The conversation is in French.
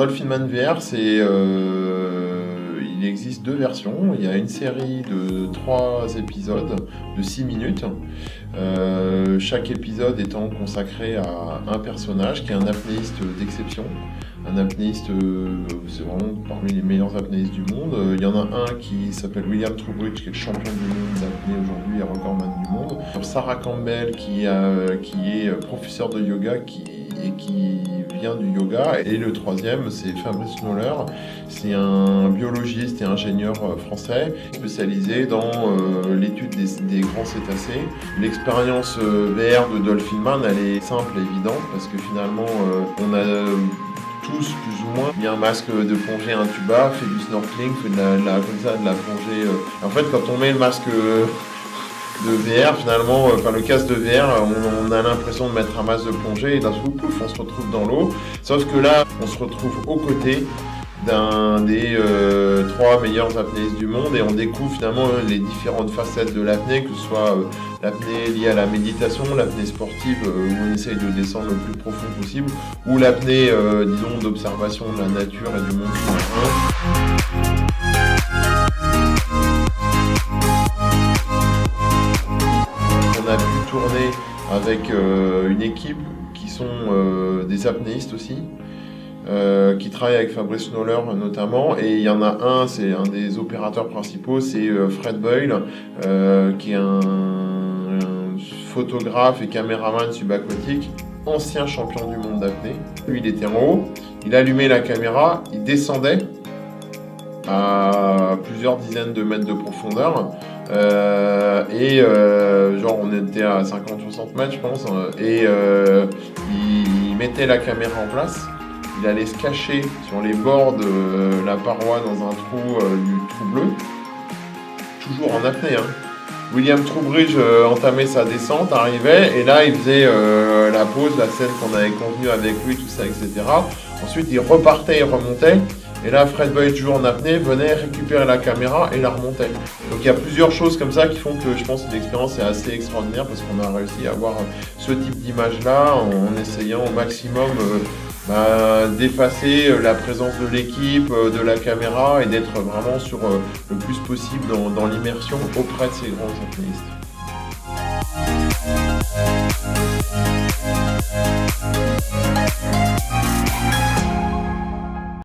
Dolphin Man VR, il existe 2 versions. Il y a une série de 3 épisodes de 6 minutes. Chaque épisode étant consacré à un personnage qui est un apnéiste d'exception. Un apnéiste, c'est vraiment parmi les meilleurs apnéistes du monde. Il y en a un qui s'appelle William Trowbridge, qui est le champion du monde d'apnée aujourd'hui et recordman du monde. Sarah Campbell, qui est professeur de yoga et qui vient du yoga. Et le troisième, c'est Fabrice Knoller. C'est un biologiste et ingénieur français spécialisé dans l'étude des grands cétacés. L'expérience VR de Dolphin Man, elle est simple et évidente parce que finalement, on a tous plus ou moins mis un masque de plongée, un tuba, fait du snorkeling, fait de la plongée. En fait, quand on met le masque de VR, finalement, le casque de VR, on a l'impression de mettre un masque de plongée et d'un coup, pouf, on se retrouve dans l'eau. Sauf que là, on se retrouve aux côtés d'un des 3 meilleurs apnéistes du monde et on découvre finalement les différentes facettes de l'apnée, que ce soit l'apnée liée à la méditation, l'apnée sportive où on essaye de descendre le plus profond possible, ou l'apnée, disons, d'observation de la nature et du monde sous-marin. On a pu tourner avec une équipe qui sont des apnéistes aussi. Qui travaille avec Fabrice Knoller notamment, et il y en a un, c'est un des opérateurs principaux, c'est Fred Boyle, qui est un photographe et caméraman subaquatique, ancien champion du monde d'apnée. Lui, il était en haut, il allumait la caméra, il descendait à plusieurs dizaines de mètres de profondeur, genre on était à 50-60 mètres je pense, et il mettait la caméra en place. Il allait se cacher sur les bords de la paroi dans un trou du trou bleu, toujours en apnée. William Trowbridge entamait sa descente, arrivait, et là il faisait la pause, la scène qu'on avait convenue avec lui, tout ça, etc. Ensuite il repartait et remontait, et là Fred Boyle, toujours en apnée, venait récupérer la caméra et la remontait. Donc il y a plusieurs choses comme ça qui font que je pense que l'expérience est assez extraordinaire, parce qu'on a réussi à avoir ce type d'image-là en essayant au maximum d'effacer la présence de l'équipe, de la caméra, et d'être vraiment sur le plus possible dans l'immersion auprès de ces grands apnéistes.